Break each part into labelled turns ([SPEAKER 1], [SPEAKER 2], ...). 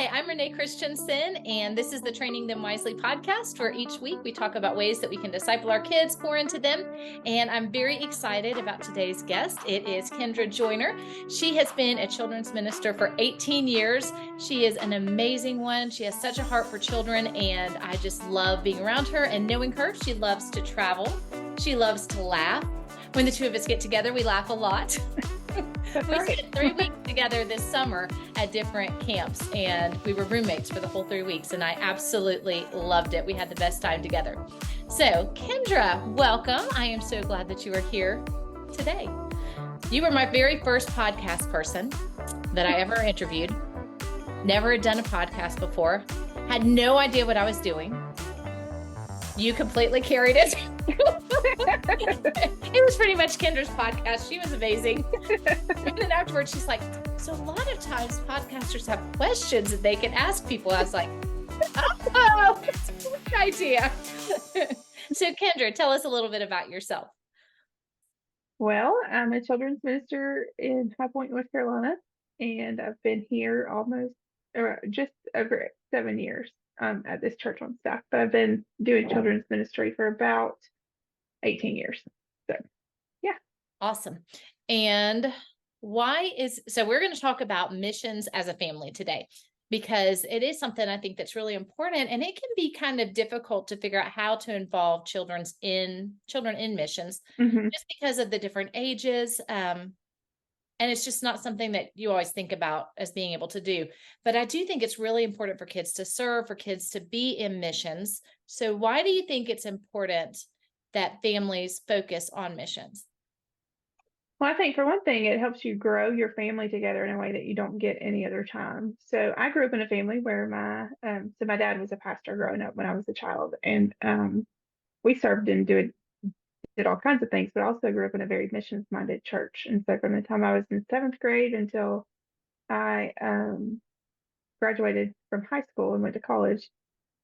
[SPEAKER 1] Hi, I'm Renee Christensen, and this is the Training Them Wisely podcast, where each week we talk about ways that we can disciple our kids, pour into them. And I'm very excited about today's guest. It is Kendra Joyner. She has been a children's minister for 18 years. She is an amazing one. She has such a heart for children, and I just love being around her and knowing her. She loves to travel. She loves to laugh. When the two of us get together, we laugh a lot. We spent 3 weeks together this summer at different camps, and we were roommates for the whole 3 weeks, and I absolutely loved it. We had the best time together. So, Kendra, welcome. I am so glad that you are here today. You were my very first podcast person that I ever interviewed. Never had done a podcast before. Had no idea what I was doing. You completely carried it. It was pretty much Kendra's podcast. She was amazing. And then afterwards, she's like, so a lot of times podcasters have questions that they can ask people. I was like, oh, that's a good idea. So Kendra, tell us a little bit about yourself.
[SPEAKER 2] Well, I'm a children's minister in High Point, North Carolina, and I've been here just over 7 years at this church on staff. But I've been doing children's ministry for about 18 years. So, yeah.
[SPEAKER 1] Awesome. And so we're going to talk about missions as a family today, because it is something I think that's really important, and it can be kind of difficult to figure out how to involve children in missions, just because of the different ages. And it's just not something that you always think about as being able to do. But I do think it's really important for kids to serve, for kids to be in missions. So why do you think it's important that families focus on missions?
[SPEAKER 2] Well, I think for one thing, it helps you grow your family together in a way that you don't get any other time. So I grew up in a family where my dad was a pastor growing up when I was a child, and we served and did all kinds of things, but also grew up in a very missions-minded church. And so from the time I was in seventh grade until I graduated from high school and went to college,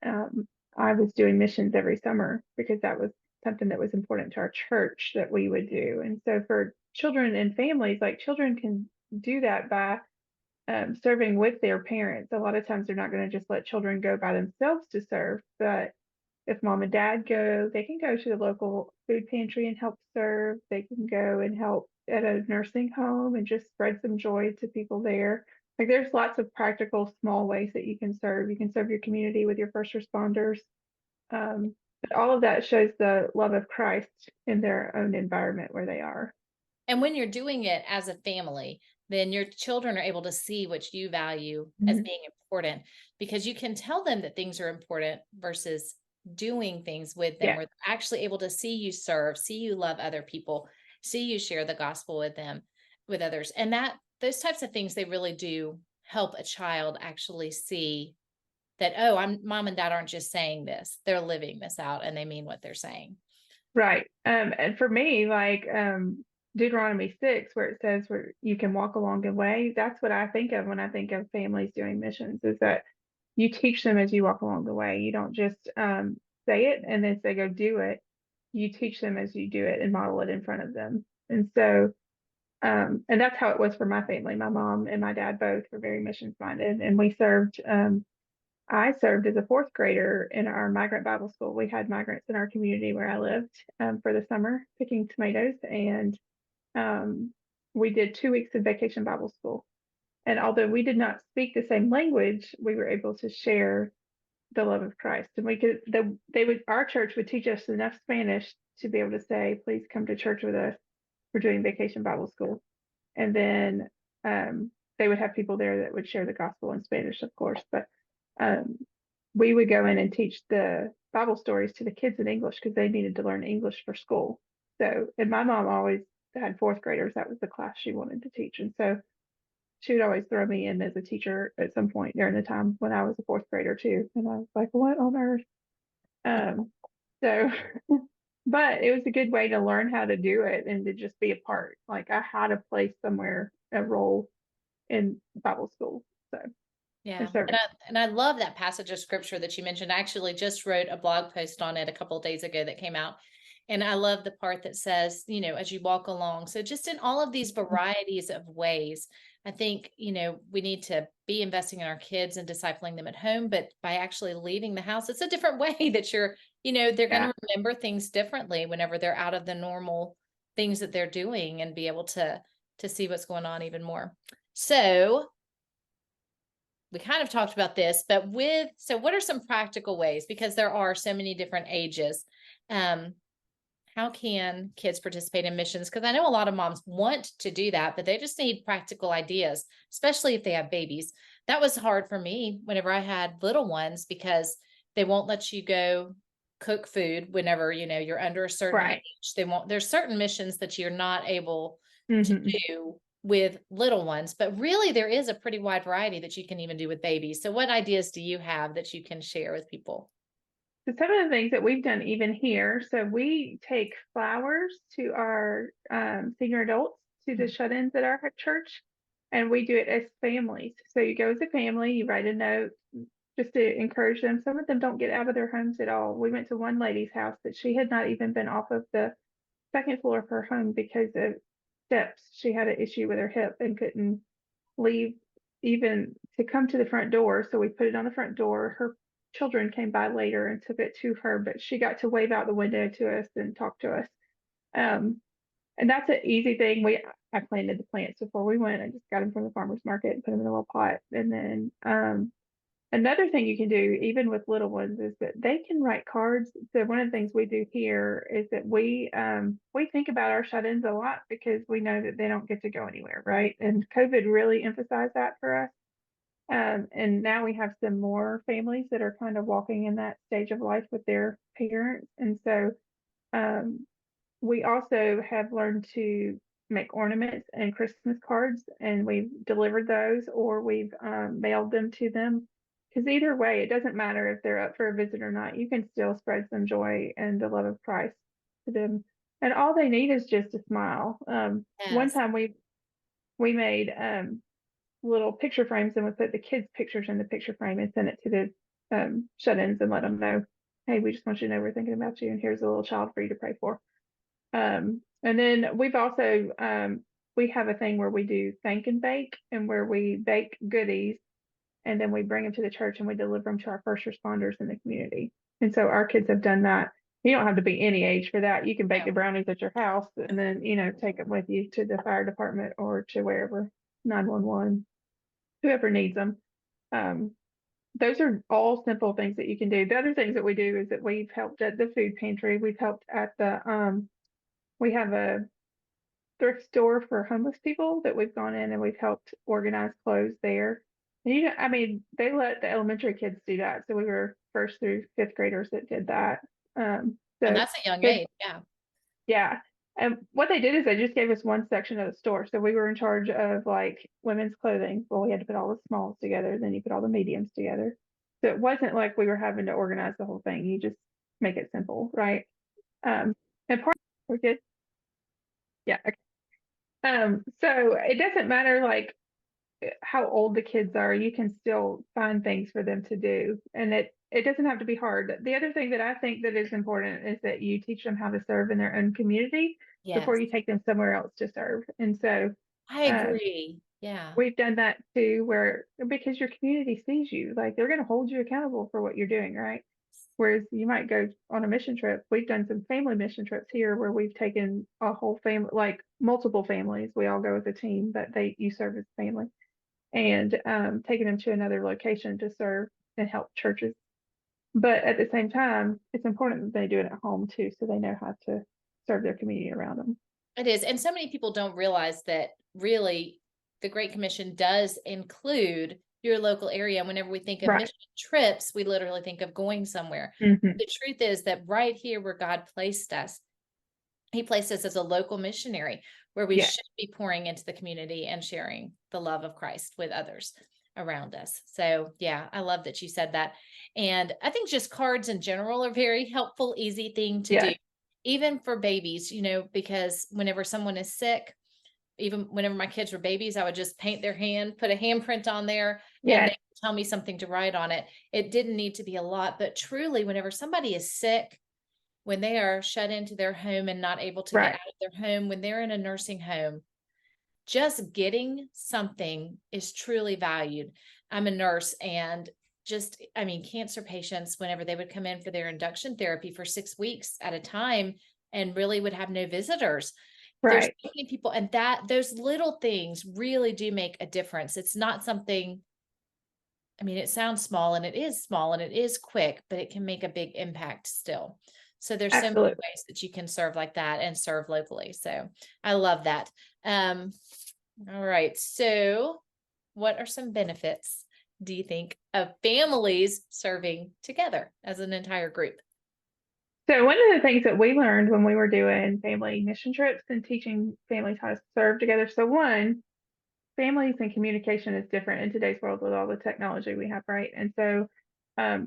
[SPEAKER 2] I was doing missions every summer because that was something that was important to our church that we would do. And so for children and families, like children can do that by serving with their parents. A lot of times they're not going to just let children go by themselves to serve, but if mom and dad go, they can go to the local food pantry and help serve. They can go and help at a nursing home and just spread some joy to people there. Like there's lots of practical small ways that you can serve. You can serve your community with your first responders. But all of that shows the love of Christ in their own environment where they are.
[SPEAKER 1] And when you're doing it as a family, then your children are able to see what you value as being important, because you can tell them that things are important versus doing things with them,
[SPEAKER 2] Yeah.
[SPEAKER 1] where they're actually able to see you serve, see you love other people, see you share the gospel with them, with others. And those types of things, they really do help a child actually see that, oh, mom and dad aren't just saying this, they're living this out and they mean what they're saying.
[SPEAKER 2] Right. And for me, like Deuteronomy 6, where it says where you can walk along the way, that's what I think of when I think of families doing missions, is that you teach them as you walk along the way. You don't just say it and then say, go do it. You teach them as you do it and model it in front of them. And so, and that's how it was for my family. My mom and my dad both were very missions minded, and we served. I served as a fourth grader in our migrant Bible school. We had migrants in our community where I lived for the summer picking tomatoes, and we did 2 weeks of vacation Bible school. And although we did not speak the same language, we were able to share the love of Christ. And our church would teach us enough Spanish to be able to say, please come to church with us. We're doing vacation Bible school. And then they would have people there that would share the gospel in Spanish, of course, but we would go in and teach the Bible stories to the kids in English because they needed to learn English for school. So, and my mom always had fourth graders. That was the class she wanted to teach. And so she would always throw me in as a teacher at some point during the time when I was a fourth grader too. And I was like, what on earth? So, but it was a good way to learn how to do it and to just be a part. Like I had a place somewhere, a role in Bible school. So,
[SPEAKER 1] Yeah. And I love that passage of scripture that you mentioned. I actually just wrote a blog post on it a couple of days ago that came out. And I love the part that says, as you walk along. So just in all of these varieties of ways, I think, we need to be investing in our kids and discipling them at home, but by actually leaving the house, it's a different way that they're going
[SPEAKER 2] Yeah.
[SPEAKER 1] to remember things differently whenever they're out of the normal things that they're doing and be able to see what's going on even more. So we kind of talked about this, but so what are some practical ways? Because there are so many different ages. How can kids participate in missions? Because I know a lot of moms want to do that, but they just need practical ideas, especially if they have babies. That was hard for me whenever I had little ones because they won't let you go cook food whenever, you're under a certain
[SPEAKER 2] Right.
[SPEAKER 1] age. There's certain missions that you're not able to
[SPEAKER 2] Hmm.
[SPEAKER 1] do with little ones, but really there is a pretty wide variety that you can even do with babies. So what ideas do you have that you can share with people?
[SPEAKER 2] So some of the things that we've done even here, so we take flowers to our senior adults, to the shut-ins at our church, and we do it as families. So you go as a family, you write a note just to encourage them. Some of them don't get out of their homes at all. We went to one lady's house that she had not even been off of the second floor of her home because of steps. She had an issue with her hip and couldn't leave even to come to the front door. So we put it on the front door. Her children came by later and took it to her, but she got to wave out the window to us and talk to us. Um, and that's an easy thing. I planted the plants before we went. I just got them from the farmer's market and put them in a little pot. And then another thing you can do, even with little ones, is that they can write cards. So one of the things we do here is that we think about our shut-ins a lot because we know that they don't get to go anywhere, right? And COVID really emphasized that for us. And now we have some more families that are kind of walking in that stage of life with their parents, and so um, we also have learned to make ornaments and Christmas cards, and we've delivered those or we've mailed them to them. Because either way, it doesn't matter if they're up for a visit or not. You can still spread some joy and the love of Christ to them, and all they need is just a smile. One
[SPEAKER 1] Yes.
[SPEAKER 2] time we made little picture frames and we put the kids' pictures in the picture frame and sent it to the shut-ins and let them know, hey, we just want you to know we're thinking about you, and here's a little child for you to pray for. And then we've also we have a thing where we do thank and bake, and where we bake goodies and then we bring them to the church and we deliver them to our first responders in the community. And so our kids have done that. You don't have to be any age for that. You can bake the brownies at your house and then, take them with you to the fire department or to wherever, 911, whoever needs them. Um, those are all simple things that you can do. The other things that we do is that we've helped at the food pantry. We've helped at we have a thrift store for homeless people that we've gone in and we've helped organize clothes there. And I mean, they let the elementary kids do that. So we were first through fifth graders that did that.
[SPEAKER 1] And
[SPEAKER 2] So
[SPEAKER 1] that's a young
[SPEAKER 2] kids,
[SPEAKER 1] age. Yeah.
[SPEAKER 2] yeah. And what they did is they just gave us one section of the store. So we were in charge of like women's clothing. Well, we had to put all the smalls together, then you put all the mediums together. So it wasn't like we were having to organize the whole thing. You just make it simple, right? And part we're good. Yeah. Okay. So it doesn't matter like how old the kids are, you can still find things for them to do. And it doesn't have to be hard. The other thing that I think that is important is that you teach them how to serve in their own community before
[SPEAKER 1] Yes.
[SPEAKER 2] you take them somewhere else to serve. And so
[SPEAKER 1] I
[SPEAKER 2] uh,
[SPEAKER 1] agree. Yeah.
[SPEAKER 2] we've done that too, where because your community sees you, like they're going to hold you accountable for what you're doing, right? Whereas you might go on a mission trip. We've done some family mission trips here where we've taken a whole family, like multiple families. We all go as a team, but you serve as a family, and taking them to another location to serve and help churches. But at the same time, it's important that they do it at home too, so they know how to serve their community around them.
[SPEAKER 1] It is. And so many people don't realize that really the Great Commission does include your local area. Whenever we think of
[SPEAKER 2] Right.
[SPEAKER 1] mission trips, we literally think of going somewhere.
[SPEAKER 2] Hmm.
[SPEAKER 1] The truth is that right here where God placed us, He placed us as a local missionary where we
[SPEAKER 2] Yeah.
[SPEAKER 1] should be pouring into the community and sharing the love of Christ with others around us. So, yeah, I love that you said that. And I think just cards in general are very helpful, easy thing to do,
[SPEAKER 2] Yeah.
[SPEAKER 1] even for babies, because whenever someone is sick, even whenever my kids were babies, I would just paint their hand, put a handprint on there, and they
[SPEAKER 2] Yeah.
[SPEAKER 1] would tell me something to write on it. It didn't need to be a lot, but truly, whenever somebody is sick, when they are shut into their home and not able to get
[SPEAKER 2] Right.
[SPEAKER 1] out of their home, when they're in a nursing home, just getting something is truly valued. I'm a nurse, and just, I mean, cancer patients, whenever they would come in for their induction therapy for 6 weeks at a time and really would have no visitors. There's
[SPEAKER 2] Right.
[SPEAKER 1] so many people, and that those little things really do make a difference. It's not something, I mean, it sounds small, and it is small, and it is quick, but it can make a big impact still. So there's so many
[SPEAKER 2] Absolutely.
[SPEAKER 1] ways that you can serve like that and serve locally. So I love that. Um, all right. So what are some benefits, do you think, of families serving together as an entire group?
[SPEAKER 2] So one of the things that we learned when we were doing family mission trips and teaching families how to serve together. So one, families and communication is different in today's world with all the technology we have, right? And so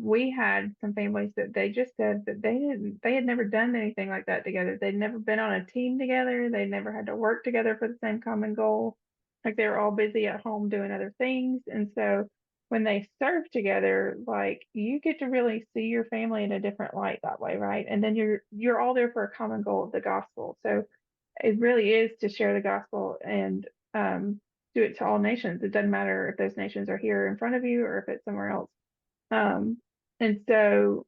[SPEAKER 2] we had some families that they just said that they had never done anything like that together. They'd never been on a team together. They never had to work together for the same common goal. Like they were all busy at home doing other things. And so when they serve together, like you get to really see your family in a different light that way, right? And then you're all there for a common goal of the gospel. So it really is to share the gospel and do it to all nations. It doesn't matter if those nations are here in front of you or if it's somewhere else. Um, and so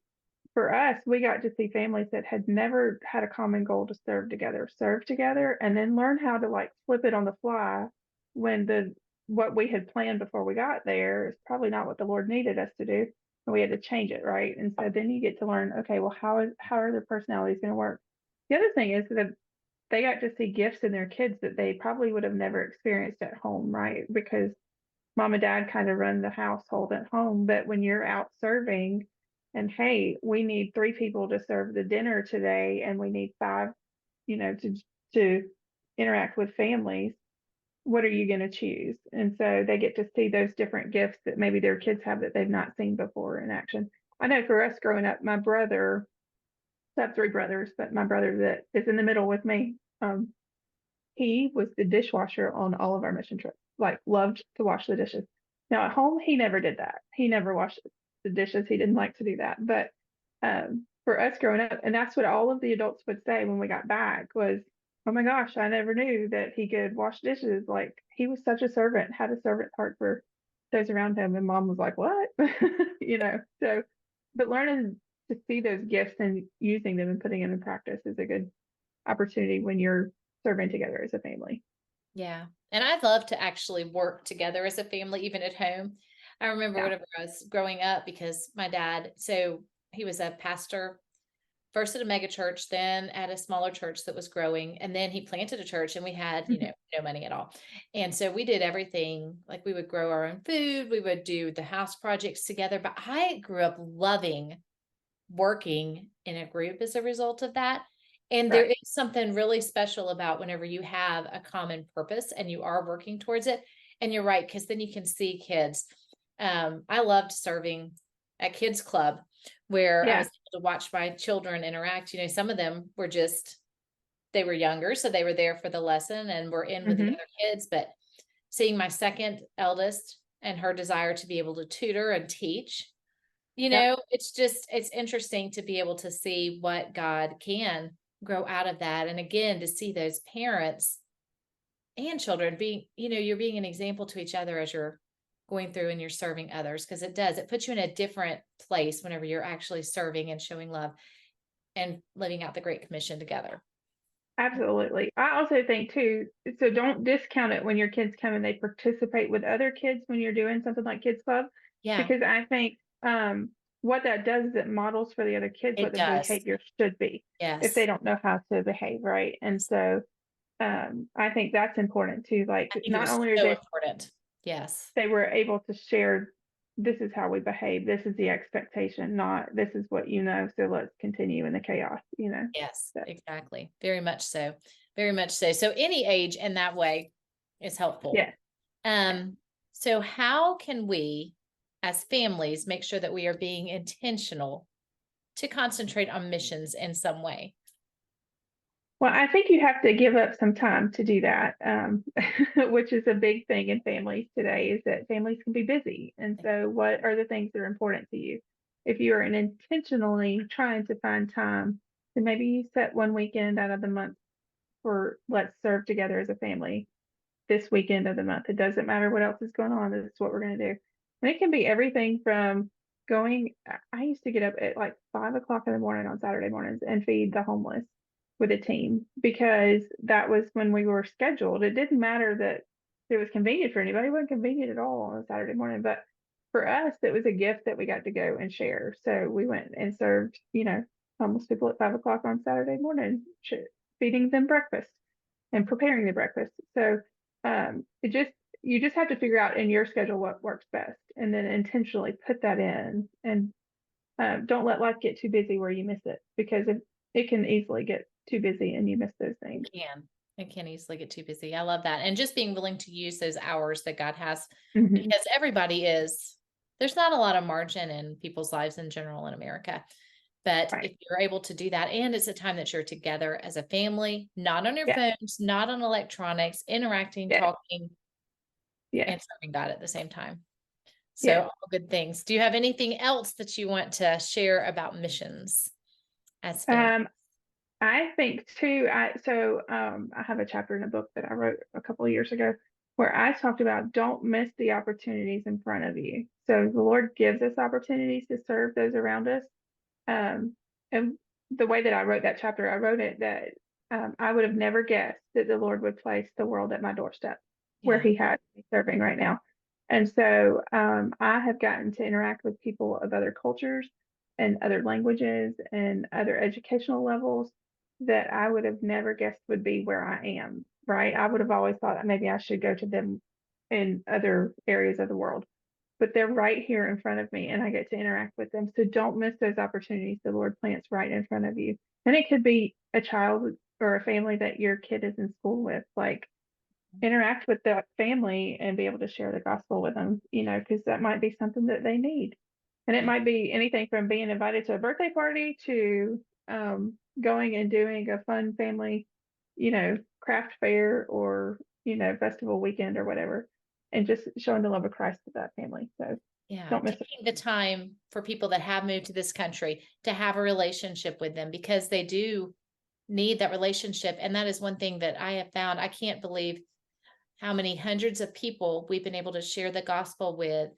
[SPEAKER 2] for us, we got to see families that had never had a common goal to serve together, and then learn how to like flip it on the fly when the what we had planned before we got there is probably not what the Lord needed us to do. And we had to change it, right? And so then you get to learn, okay, well, how are their personalities going to work? The other thing is that they got to see gifts in their kids that they probably would have never experienced at home, right? Because mom and dad kind of run the household at home, but when you're out serving and hey, we need 3 people to serve the dinner today and we need 5, to interact with families, what are you going to choose? And so they get to see those different gifts that maybe their kids have that they've not seen before in action. I know for us growing up, my brother, I have 3 brothers, but my brother that is in the middle with me, he was the dishwasher on all of our mission trips, like loved to wash the dishes. Now at home, he never did that. He never washed the dishes. He didn't like to do that. But for us growing up, and that's what all of the adults would say when we got back was, oh my gosh, I never knew that he could wash dishes. Like he was such a servant, had a servant heart for those around him. And mom was like, what? So, but learning to see those gifts and using them and putting them in practice is a good opportunity when you're serving together as a family.
[SPEAKER 1] Yeah. And I'd love to actually work together as a family, even at home. I remember
[SPEAKER 2] Yeah.
[SPEAKER 1] whenever I was growing up, because my dad, so he was a pastor first at a mega church, then at a smaller church that was growing. And then he planted a church, and we had,
[SPEAKER 2] Mhm.
[SPEAKER 1] no money at all. And so we did everything, like we would grow our own food, we would do the house projects together. But I grew up loving working in a group as a result of that. And there
[SPEAKER 2] Right.
[SPEAKER 1] is something really special about whenever you have a common purpose and you are working towards it. And you're right, because then you can see kids. I loved serving at kids club, where I was
[SPEAKER 2] Yeah.
[SPEAKER 1] able to watch my children interact. Some of them were just, they were younger, so they were there for the lesson and were in with the
[SPEAKER 2] Hmm.
[SPEAKER 1] other kids. But seeing my second eldest and her desire to be able to tutor and teach,
[SPEAKER 2] Yep.
[SPEAKER 1] it's just, it's interesting to be able to see what God can grow out of that. And again, to see those parents and children being, you're being an example to each other as you're going through and you're serving others, because it puts you in a different place whenever you're actually serving and showing love and living out the Great Commission together.
[SPEAKER 2] Absolutely. I also think too, so don't discount it when your kids come and they participate with other kids when you're doing something like Kids Club,
[SPEAKER 1] Yeah,
[SPEAKER 2] because I think what that does is it models for the other kids what
[SPEAKER 1] it
[SPEAKER 2] the
[SPEAKER 1] does.
[SPEAKER 2] behavior should be if they
[SPEAKER 1] Yes.
[SPEAKER 2] don't know how to behave, right? And so I think that's important too. Like
[SPEAKER 1] I think it
[SPEAKER 2] not
[SPEAKER 1] was
[SPEAKER 2] only are
[SPEAKER 1] so
[SPEAKER 2] they
[SPEAKER 1] important. Yes.
[SPEAKER 2] they were able to share, this is how we behave, this is the expectation, not this is what so let's continue in the chaos.
[SPEAKER 1] Yes,
[SPEAKER 2] So
[SPEAKER 1] exactly. Very much so. Very much so. So any age in that way is helpful.
[SPEAKER 2] yeah.
[SPEAKER 1] Um, so how can we as families make sure that we are being intentional to concentrate on missions in some way?
[SPEAKER 2] Well, I think you have to give up some time to do that, which is a big thing in families today, is that families can be busy. And so what are the things that are important to you? If you are intentionally trying to find time, then maybe you set one weekend out of the month for let's serve together as a family. this weekend of the month. It doesn't matter what else is going on. This is what we're going to do. And it can be everything from going, I used to get up at like 5 o'clock in the morning on Saturday mornings and feed the homeless with a team because that was when we were scheduled. It didn't matter that it was convenient for anybody. It wasn't convenient at all on a Saturday morning, but for us, it was a gift that we got to go and share. So we went and served, homeless people at 5 o'clock on Saturday morning, feeding them breakfast and preparing the breakfast. So you just have to figure out in your schedule what works best, and then intentionally put that in, and don't let life get too busy where you miss it, because it can easily get too busy and you miss those things.
[SPEAKER 1] It can easily get too busy. I love that. And just being willing to use those hours that God has,
[SPEAKER 2] Mhm.
[SPEAKER 1] because there's not a lot of margin in people's lives in general in America. But
[SPEAKER 2] Right.
[SPEAKER 1] if you're able to do that, and it's a time that you're together as a family, not on your phones, not on electronics, interacting, talking, and serving God at the same time. So all good things. Do you have anything else that you want to share about missions as family?
[SPEAKER 2] I think too, I have a chapter in a book that I wrote a couple of years ago where I talked about don't miss the opportunities in front of you. So the Lord gives us opportunities to serve those around us. And the way that I wrote that chapter, I wrote it that I would have never guessed that the Lord would place the world at my doorstep where He had me serving right now. And so I have gotten to interact with people of other cultures and other languages and other educational levels that I would have never guessed would be where I am, right? I would have always thought that maybe I should go to them in other areas of the world, but they're right here in front of me and I get to interact with them. So don't miss those opportunities the Lord plants right in front of you. And it could be a child or a family that your kid is in school with, like interact with that family and be able to share the gospel with them, because that might be something that they need. And it might be anything from being invited to a birthday party to going and doing a fun family, craft fair or, festival weekend or whatever, and just showing the love of Christ to that family. So don't miss it.
[SPEAKER 1] Taking the time for people that have moved to this country to have a relationship with them, because they do need that relationship. And that is one thing that I have found. I can't believe how many hundreds of people we've been able to share the gospel with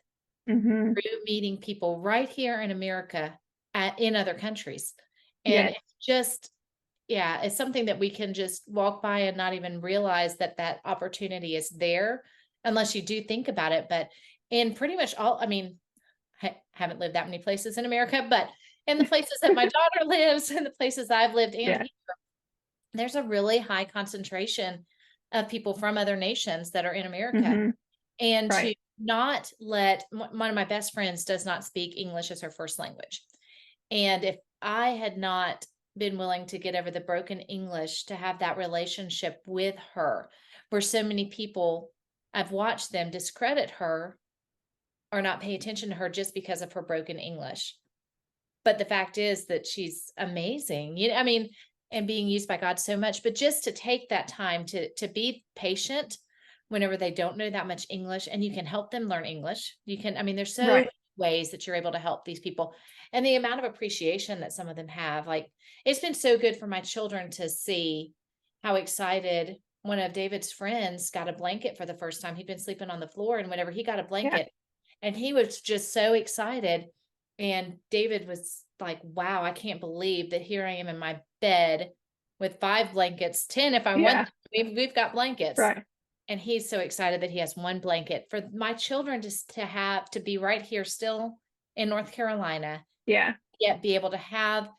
[SPEAKER 1] through meeting people right here in America in other countries. And it's just, it's something that we can just walk by and not even realize that that opportunity is there unless you do think about it. But in pretty much I haven't lived that many places in America, but in the places that my daughter lives and the places I've lived and here, there's a really high concentration of people from other nations that are in America. And to not let one of my best friends does not speak English as her first language. And if I had not been willing to get over the broken English to have that relationship with her, where so many people, I've watched them discredit her or not pay attention to her just because of her broken English. But the fact is that she's amazing, and being used by God so much. But just to take that time to be patient whenever they don't know that much English, and you can help them learn English. There's so many ways that you're able to help these people, and the amount of appreciation that some of them have. Like, it's been so good for my children to see how excited one of David's friends got a blanket for the first time. He'd been sleeping on the floor, and whenever he got a blanket, and he was just so excited. And David was like, wow, I can't believe that here I am in my bed with 5 blankets, 10 if I want. We've got blankets. And he's so excited that he has one blanket. For my children just to be right here still in North Carolina. Yet be able to have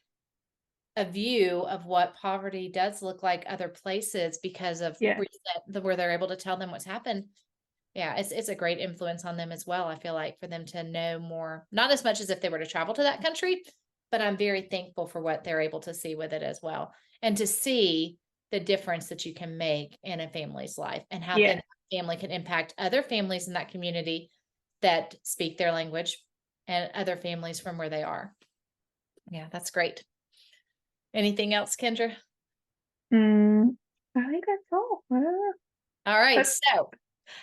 [SPEAKER 1] a view of what poverty does look like other places because of where they're able to tell them what's happened. It's a great influence on them as well. I feel like for them to know more, not as much as if they were to travel to that country, but I'm very thankful for what they're able to see with it as well. And to see the difference that you can make in a family's life and how that family can impact other families in that community that speak their language and other families from where they are. Yeah, that's great. Anything else, Kendra?
[SPEAKER 2] I think that's all.
[SPEAKER 1] All right. So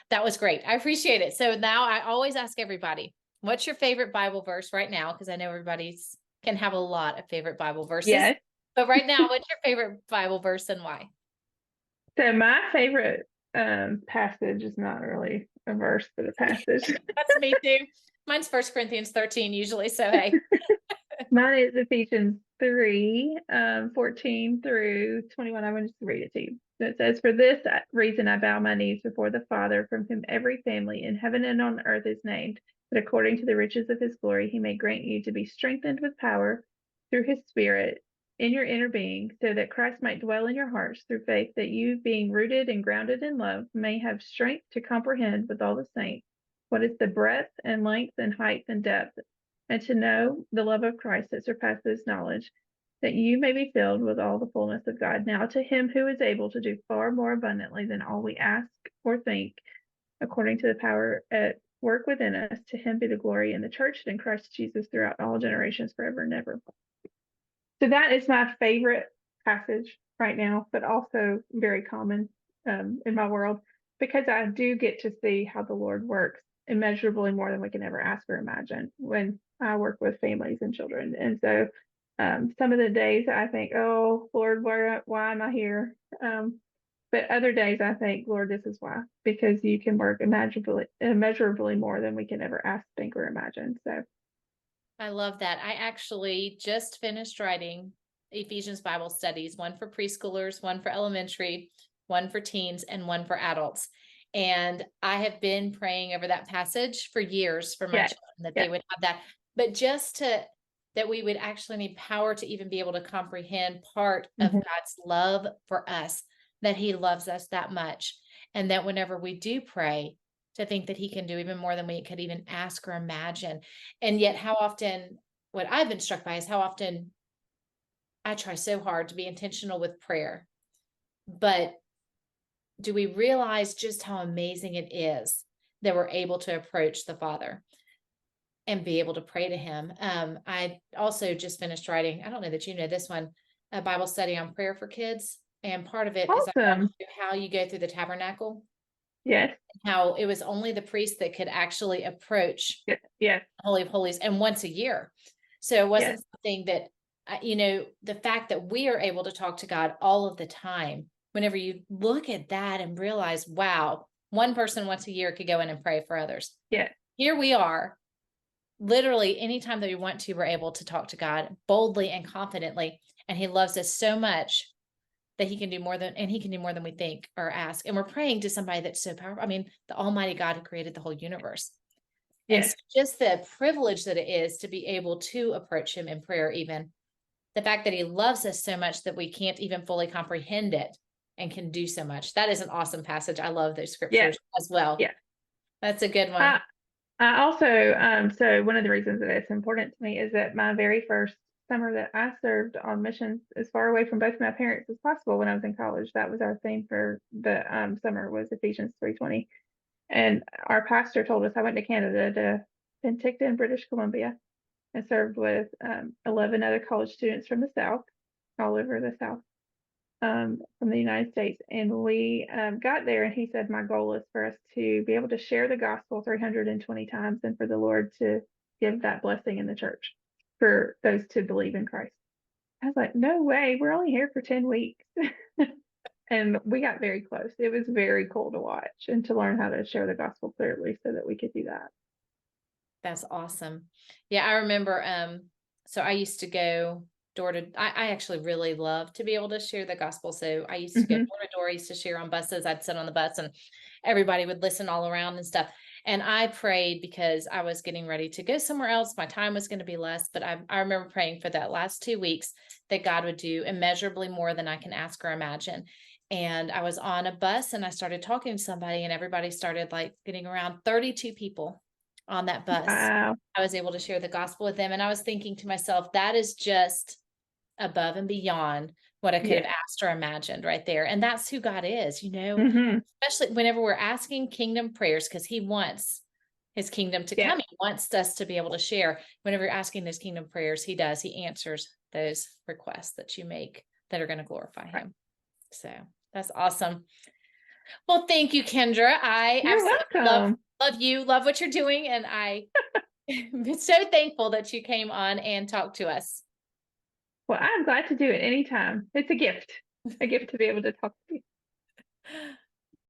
[SPEAKER 1] that was great. I appreciate it. So now I always ask everybody, what's your favorite Bible verse right now? Because I know everybody's can have a lot of favorite Bible verses. But right now, what's your favorite Bible verse and why?
[SPEAKER 2] So my favorite passage is not really a verse, but a passage.
[SPEAKER 1] That's me too. Mine's 1 Corinthians 13 usually. So, hey.
[SPEAKER 2] Mine is Ephesians 3, 14 through 21. I'm going to just read it to you. So it says, "For this reason I bow my knees before the Father, from whom every family in heaven and on earth is named, that according to the riches of his glory he may grant you to be strengthened with power through his Spirit in your inner being, so that Christ might dwell in your hearts through faith, that you, being rooted and grounded in love, may have strength to comprehend with all the saints what is the breadth and length and height and depth, and to know the love of Christ that surpasses knowledge, that you may be filled with all the fullness of God. Now to him who is able to do far more abundantly than all we ask or think, according to the power at work within us, to him be the glory in the church and in Christ Jesus throughout all generations, forever and ever." So that is my favorite passage right now, but also very common in my world, because I do get to see how the Lord works immeasurably more than we can ever ask or imagine when I work with families and children. And so some of the days I think, "Oh, Lord, why am I here?" But other days I think, "Lord, this is why," because you can work immeasurably more than we can ever ask, think, or imagine. So
[SPEAKER 1] I love that. I actually just finished writing Ephesians Bible studies, one for preschoolers, one for elementary, one for teens, and one for adults. And I have been praying over that passage for years for my
[SPEAKER 2] yeah,
[SPEAKER 1] children, that
[SPEAKER 2] yeah.
[SPEAKER 1] they would have that. But just that we would actually need power to even be able to comprehend part of
[SPEAKER 2] Mhm.
[SPEAKER 1] God's love for us, that he loves us that much. And that whenever we do pray, to think that he can do even more than we could even ask or imagine. And yet, how often, what I've been struck by is how often I try so hard to be intentional with prayer. But do we realize just how amazing it is that we're able to approach the Father and be able to pray to him? I also just finished writing, I don't know that you know this one, a Bible study on prayer for kids. And part of it is I walk
[SPEAKER 2] Awesome.
[SPEAKER 1] through how you go through the tabernacle,
[SPEAKER 2] Yes.
[SPEAKER 1] how it was only the priest that could actually approach
[SPEAKER 2] Yes. Yes.
[SPEAKER 1] Holy of Holies, and once a year. So it
[SPEAKER 2] Yes.
[SPEAKER 1] wasn't something that, the fact that we are able to talk to God all of the time, whenever you look at that and realize, wow, one person once a year could go in and pray for others.
[SPEAKER 2] Yes.
[SPEAKER 1] Here we are, literally anytime that we want to, we're able to talk to God boldly and confidently. And he loves us so much that he can do more than, and he can do more than we think or ask. And we're praying to somebody that's so powerful. I mean, the Almighty God who created the whole universe. And so
[SPEAKER 2] Yes.
[SPEAKER 1] just the privilege that it is to be able to approach him in prayer, even the fact that he loves us so much that we can't even fully comprehend it and can do so much. That is an awesome passage. I love those
[SPEAKER 2] Yes.
[SPEAKER 1] scriptures as well.
[SPEAKER 2] Yes.
[SPEAKER 1] That's a good one.
[SPEAKER 2] I also, so one of the reasons that it's important to me is that my very first summer that I served on missions as far away from both my parents as possible when I was in college. That was our theme for the summer, was Ephesians 3:20. And our pastor told us, I went to Canada, to Penticton, British Columbia, and served with 11 other college students from the South, all over the South, from the United States. And we got there, and he said, "My goal is for us to be able to share the gospel 320 times, and for the Lord to give that blessing in the church for those to believe in Christ." I was like, "No way, we're only here for 10 weeks." And we got very close. It was very cool to watch and to learn how to share the gospel clearly so that we could do that.
[SPEAKER 1] That's awesome. Yeah, I remember, so I used to go door to, I actually really love to be able to share the gospel. So I used to go
[SPEAKER 2] Hmm.
[SPEAKER 1] door to door. I used to share on buses. I'd sit on the bus and everybody would listen all around and stuff. And I prayed because I was getting ready to go somewhere else. My time was going to be less, but I remember praying for that last 2 weeks that God would do immeasurably more than I can ask or imagine. And I was on a bus and I started talking to somebody, and everybody started like getting around 32 people on that bus.
[SPEAKER 2] Wow.
[SPEAKER 1] I was able to share the gospel with them. And I was thinking to myself, that is just above and beyond what I could have
[SPEAKER 2] Yeah.
[SPEAKER 1] asked or imagined right there. And that's who God is,
[SPEAKER 2] Hmm.
[SPEAKER 1] especially whenever we're asking kingdom prayers, because he wants his kingdom to
[SPEAKER 2] Yeah.
[SPEAKER 1] come. He wants us to be able to share. Whenever you're asking those kingdom prayers, he does. He answers those requests that you make that are going to glorify
[SPEAKER 2] Right.
[SPEAKER 1] him. So that's awesome. Well, thank you, Kendra. I
[SPEAKER 2] You're
[SPEAKER 1] absolutely love
[SPEAKER 2] welcome.
[SPEAKER 1] you, love what you're doing, and I'm so thankful that you came on and talked to us.
[SPEAKER 2] Well, I'm glad to do it anytime. It's a gift to be able to talk to you.